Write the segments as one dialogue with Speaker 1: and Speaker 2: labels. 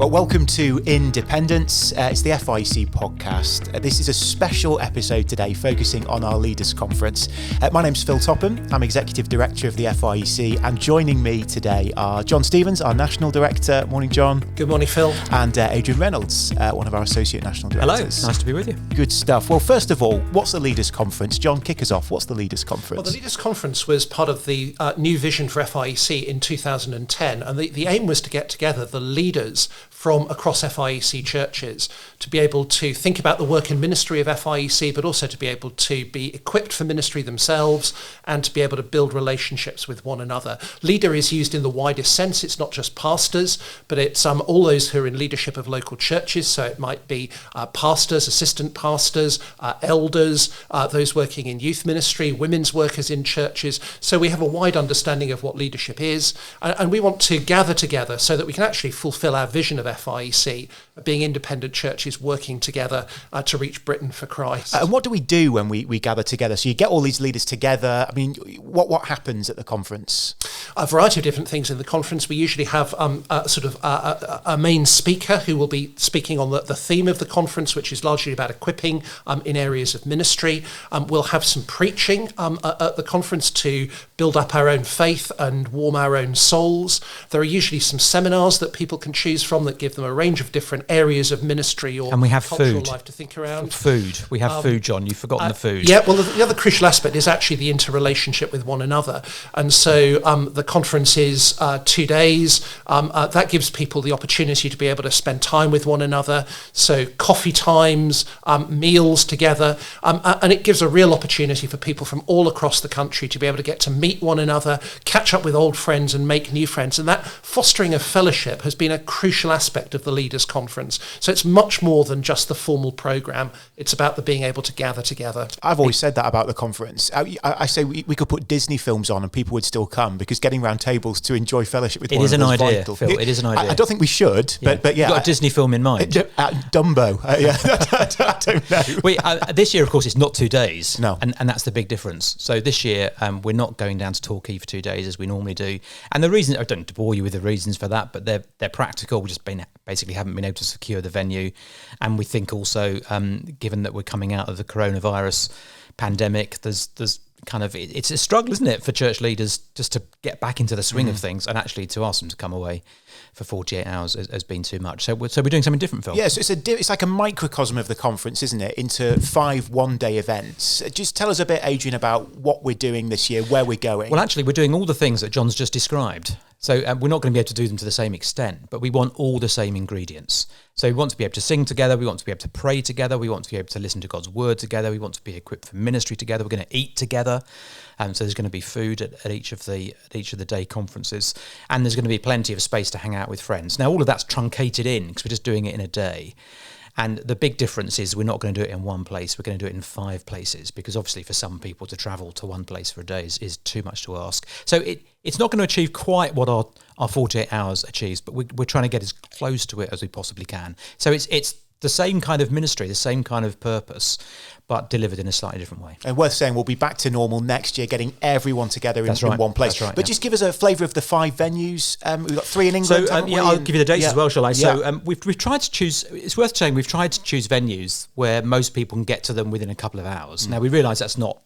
Speaker 1: Well, welcome to Independence. It's the FIEC podcast. This is a special episode today focusing on our Leaders Conference. My name's Phil Topham. I'm Executive Director of the FIEC, and joining me today are John Stevens, our National Director. Morning, John.
Speaker 2: Good morning, Phil.
Speaker 1: And Adrian Reynolds, one of our Associate National Directors.
Speaker 3: Hello, nice to be with you.
Speaker 1: Good stuff. Well, first of all, what's the Leaders Conference? John, kick us off. What's the Leaders Conference?
Speaker 2: Well, the Leaders Conference was part of the new vision for FIEC in 2010, and the aim was to get together the leaders from across FIEC churches to be able to think about the work and ministry of FIEC, but also to be able to be equipped for ministry themselves and to be able to build relationships with one another. Leader is used in the widest sense. It's not just pastors, but it's all those who are in leadership of local churches. So it might be pastors, assistant pastors, elders, those working in youth ministry, women's workers in churches. So we have a wide understanding of what leadership is, and we want to gather together so that we can actually fulfill our vision of FIEC, being independent churches working together to reach Britain for Christ.
Speaker 1: And what do we do when we gather together? So you get all these leaders together. I mean, what happens at the conference?
Speaker 2: A variety of different things in the conference. We usually have a main speaker who will be speaking on the theme of the conference, which is largely about equipping in areas of ministry. We'll have some preaching at the conference to build up our own faith and warm our own souls. There are usually some seminars that people can choose from that give them a range of different areas of ministry or
Speaker 3: and we have
Speaker 2: cultural
Speaker 3: food.
Speaker 2: life to think around.
Speaker 3: Food. We have food, John. You've forgotten the food.
Speaker 2: Yeah, well, the other crucial aspect is actually the interrelationship with one another. And so the conference is 2 days. That gives people the opportunity to be able to spend time with one another. So coffee times, meals together. And it gives a real opportunity for people from all across the country to be able to get to meet one another, catch up with old friends and make new friends. And that fostering of fellowship has been a crucial aspect of the Leaders Conference. So it's much more than just the formal programme. It's about the being able to gather together.
Speaker 1: I've always said that about the conference. I say we could put Disney films on and people would still come, because getting round tables to enjoy fellowship with one another is vital.
Speaker 3: It is an idea, Phil. It is an idea.
Speaker 1: I don't think we should, but yeah.
Speaker 3: You've got a Disney film in mind?
Speaker 1: Dumbo. I don't know.
Speaker 3: This year, of course, it's not 2 days.
Speaker 1: No.
Speaker 3: And that's the big difference. So this year, we're not going down to Torquay for 2 days as we normally do. And the reason, I don't bore you with the reasons for that, but they're practical. We just basically haven't been able to secure the venue. And we think also, given that we're coming out of the coronavirus pandemic, there's kind of, it's a struggle, isn't it, for church leaders just to get back into the swing of things, and actually to ask them to come away for 48 hours has been too much. So we're doing something different, Phil.
Speaker 1: Yeah, so it's like a microcosm of the conference, isn't it, into 5 one-day events. Just tell us a bit, Adrian, about what we're doing this year, where we're going.
Speaker 3: Well, actually, we're doing all the things that John's just described. So we're not going to be able to do them to the same extent, but we want all the same ingredients. So we want to be able to sing together, we want to be able to pray together, we want to be able to listen to God's word together, we want to be equipped for ministry together, we're going to eat together. So there's going to be food at each of the day conferences, and there's going to be plenty of space to hang out with friends. Now, all of that's truncated in because we're just doing it in a day. And the big difference is we're not going to do it in one place, we're going to do it in 5 places, because obviously for some people to travel to one place for a day is too much to ask. So it's not going to achieve quite what our 48 hours achieves, but we're trying to get as close to it as we possibly can. So it's the same kind of ministry, the same kind of purpose, but delivered in a slightly different way.
Speaker 1: And worth saying, we'll be back to normal next year, getting everyone together in one place.
Speaker 3: That's right,
Speaker 1: but just give us a flavour of the 5 venues. We've got 3 in England.
Speaker 3: So I'll give you the dates as well, shall I?
Speaker 1: Yeah.
Speaker 3: So we've tried to choose. It's worth saying we've tried to choose venues where most people can get to them within a couple of hours. Now we realise that's not.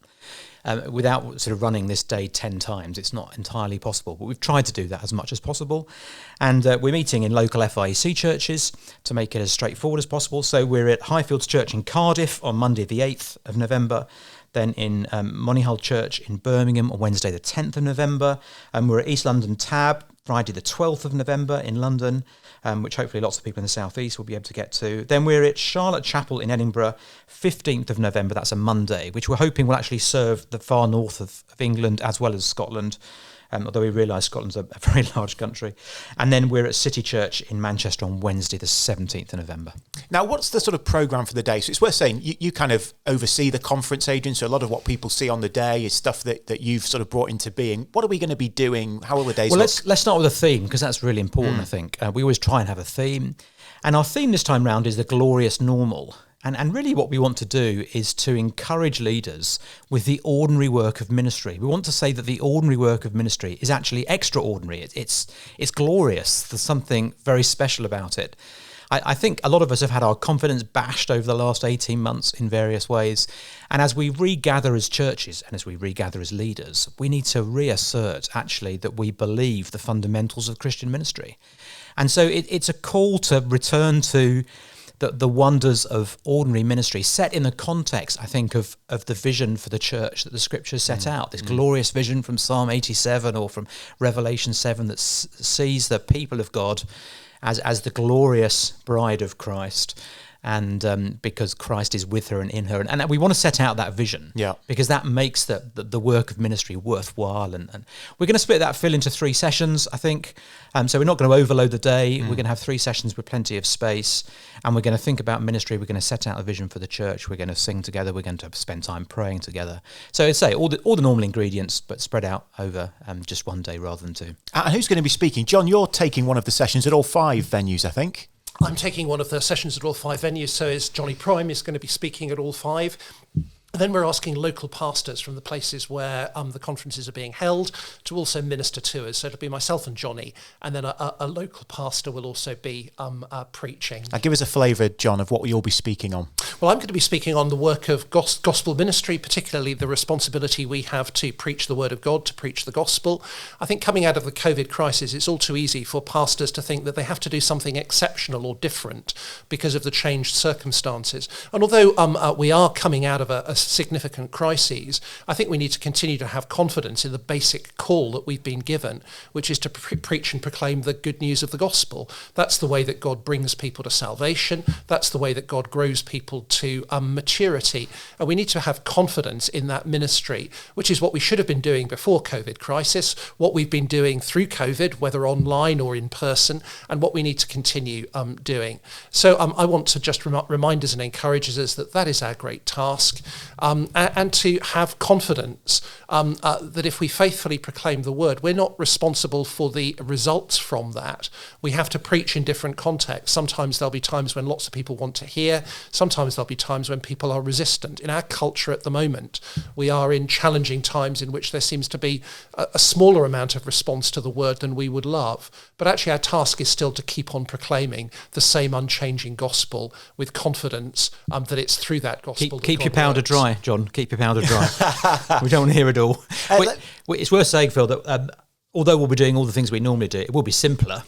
Speaker 3: Without sort of running this day 10 times, it's not entirely possible, but we've tried to do that as much as possible. And we're meeting in local FIEC churches to make it as straightforward as possible. So we're at Highfields Church in Cardiff on Monday the 8th of November, then in Monihull Church in Birmingham on Wednesday the 10th of November, and we're at East London Tab Friday the 12th of November in London, which hopefully lots of people in the South East will be able to get to. Then we're at Charlotte Chapel in Edinburgh, 15th of November, that's a Monday, which we're hoping will actually serve the far north of England as well as Scotland. although we realise Scotland's a very large country. And then we're at City Church in Manchester on Wednesday, the 17th of November.
Speaker 1: Now, what's the sort of programme for the day? So it's worth saying, you kind of oversee the conference, Adrian, so a lot of what people see on the day is stuff that you've sort of brought into being. What are we going to be doing? How will the days look?
Speaker 3: Let's start with a theme, because that's really important, I think. We always try and have a theme. And our theme this time round is the glorious normal. And really what we want to do is to encourage leaders with the ordinary work of ministry. We want to say that the ordinary work of ministry is actually extraordinary. It's glorious. There's something very special about it. I think a lot of us have had our confidence bashed over the last 18 months in various ways. And as we regather as churches and as we regather as leaders, we need to reassert actually that we believe the fundamentals of Christian ministry. And so it's a call to return to the wonders of ordinary ministry set in the context, I think, of the vision for the church that the scriptures set out, this glorious vision from Psalm 87 or from Revelation 7 that sees the people of God as the glorious bride of Christ, and because Christ is with her and in her. And we want to set out that vision, because that makes the work of ministry worthwhile. And we're going to split that, Phil, into 3 sessions, I think. So we're not going to overload the day. We're going to have 3 sessions with plenty of space. And we're going to think about ministry. We're going to set out a vision for the church. We're going to sing together. We're going to spend time praying together. So I'd say all the normal ingredients, but spread out over just one day rather than 2.
Speaker 1: And who's going to be speaking? John, you're taking one of the sessions at all 5 venues, I think.
Speaker 2: I'm taking one of the sessions at all 5 venues, so is Johnny Prime is going to be speaking at all 5. And then we're asking local pastors from the places where the conferences are being held to also minister to us. So it'll be myself and Johnny, and then a local pastor will also be preaching.
Speaker 1: Now give us a flavour, John, of what you'll be speaking on.
Speaker 2: Well, I'm going to be speaking on the work of gospel ministry, particularly the responsibility we have to preach the word of God, to preach the gospel. I think coming out of the COVID crisis, it's all too easy for pastors to think that they have to do something exceptional or different because of the changed circumstances. And although we are coming out of a significant crises, I think we need to continue to have confidence in the basic call that we've been given, which is to preach and proclaim the good news of the gospel. That's the way that God brings people to salvation. That's the way that God grows people to maturity. And we need to have confidence in that ministry, which is what we should have been doing before COVID crisis, what we've been doing through COVID, whether online or in person, and what we need to continue doing. So I want to just remind us and encourage us that is our great task. And to have confidence that if we faithfully proclaim the word, we're not responsible for the results from that. We have to preach in different contexts. Sometimes there'll be times when lots of people want to hear. Sometimes there'll be times when people are resistant. In our culture at the moment, we are in challenging times in which there seems to be a smaller amount of response to the word than we would love. But actually our task is still to keep on proclaiming the same unchanging gospel with confidence that it's through that gospel.
Speaker 3: Keep your powder dry, John. Keep your powder dry. We don't want to hear it all. It's worth saying, Phil, that although we'll be doing all the things we normally do, it will be simpler.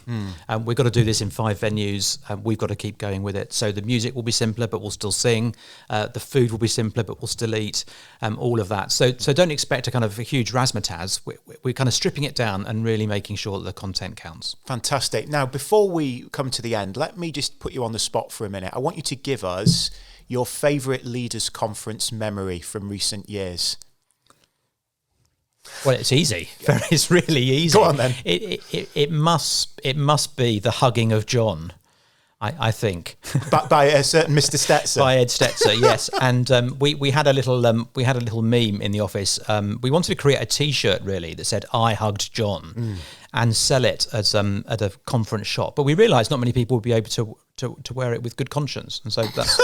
Speaker 3: We've got to do this in 5 venues. We've got to keep going with it. So the music will be simpler, but we'll still sing. The food will be simpler, but we'll still eat. All of that. So don't expect a kind of a huge razzmatazz. We're kind of stripping it down and really making sure that the content counts.
Speaker 1: Fantastic. Now, before we come to the end, let me just put you on the spot for a minute. I want you to give us your favourite Leaders Conference memory from recent years.
Speaker 3: Well, it's easy. It's really easy.
Speaker 1: Go on then.
Speaker 3: It must be the hugging of John, I think.
Speaker 1: By a certain Mr. Stetzer.
Speaker 3: By Ed Stetzer, yes. And we had a little meme in the office. We wanted to create a T-shirt really that said "I hugged John," and sell it as at a conference shop. But we realised not many people would be able to wear it with good conscience, and so that's.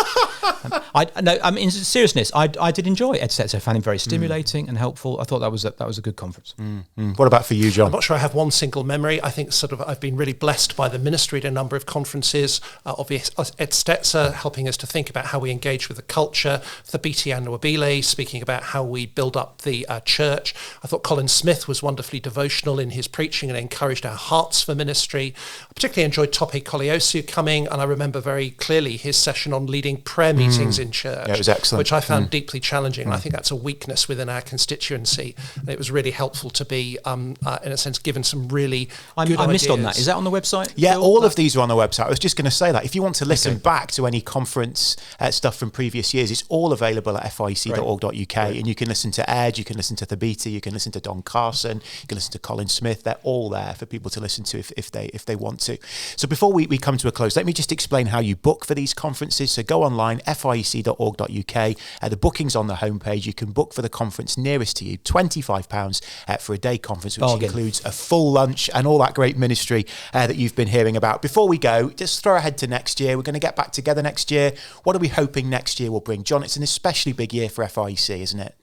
Speaker 3: In seriousness, I did enjoy Ed Stetzer. I found him very stimulating and helpful. I thought that was a good conference.
Speaker 1: What about for you, John?
Speaker 2: I'm not sure I have one single memory. I think I've been really blessed by the ministry at a number of conferences. Obviously, Ed Stetzer helping us to think about how we engage with the culture. The BT Annuabile speaking about how we build up the church. I thought Colin Smith was wonderfully devotional in his preaching and encouraged our hearts for ministry. I particularly enjoyed Tope Koliosu coming, and I remember very clearly his session on leading prayer meetings in church.
Speaker 1: Yeah, it was excellent.
Speaker 2: Which I found deeply challenging. And I think that's a weakness within our constituency. And it was really helpful to be, in a sense, given some really good
Speaker 3: I missed
Speaker 2: ideas.
Speaker 3: on that. Is that on the website?
Speaker 1: Yeah, all of these are on the website. I was just going to say that. If you want to listen back to any conference stuff from previous years, it's all available at fiec.org.uk. And you can listen to Ed, you can listen to Thabiti, you can listen to Don Carson, you can listen to Colin Smith. They're all there for people to listen to if they want to. So before we come to a close, let me just explain how you book for these conferences. So go online, fiec.org.uk. The booking's on the homepage. You can book for the conference nearest to you, £25 for a day conference, which includes a full lunch and all that great ministry that you've been hearing about. Before we go, just throw ahead to next year. We're going to get back together next year. What are we hoping next year will bring? John, it's an especially big year for FIEC, isn't it?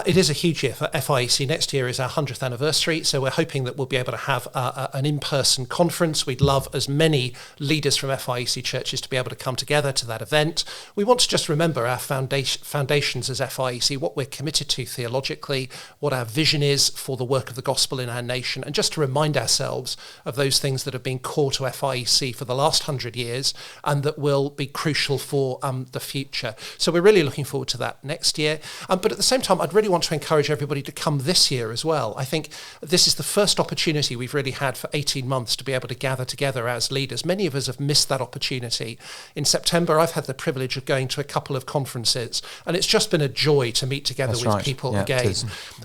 Speaker 2: It is a huge year for FIEC. Next year is our 100th anniversary, so we're hoping that we'll be able to have an in-person conference. We'd love as many leaders from FIEC churches to be able to come together to that event. We want to just remember our foundations as FIEC, what we're committed to theologically, what our vision is for the work of the gospel in our nation, and just to remind ourselves of those things that have been core to FIEC for the last 100 years and that will be crucial for the future. So we're really looking forward to that next year. But at the same time, I'd really want to encourage everybody to come this year as well. I think this is the first opportunity we've really had for 18 months to be able to gather together as leaders. Many of us have missed that opportunity. In September, I've had the privilege of going to a couple of conferences, and it's just been a joy to meet together with people again.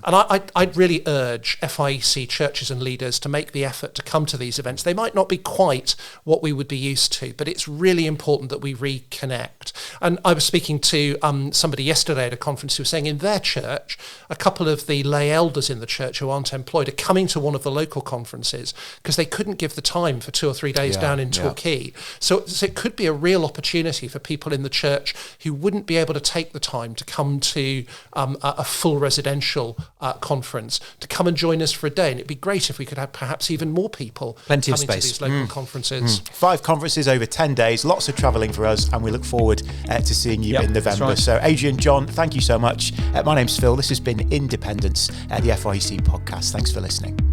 Speaker 2: And I'd really urge FIEC churches and leaders to make the effort to come to these events. They might not be quite what we would be used to, but it's really important that we reconnect. And I was speaking to somebody yesterday at a conference who was saying in their church, a couple of the lay elders in the church who aren't employed are coming to one of the local conferences because they couldn't give the time for 2 or 3 days down in Torquay. So it could be a real opportunity for people in the church who wouldn't be able to take the time to come to a full residential conference, to come and join us for a day. And it'd be great if we could have perhaps even more people coming to these local conferences.
Speaker 1: 5 conferences over 10 days, lots of travelling for us, and we look forward to seeing you in November. Right. So Adrian, John, thank you so much. My name's Phil. This has been Independence, the FIEC podcast. Thanks for listening.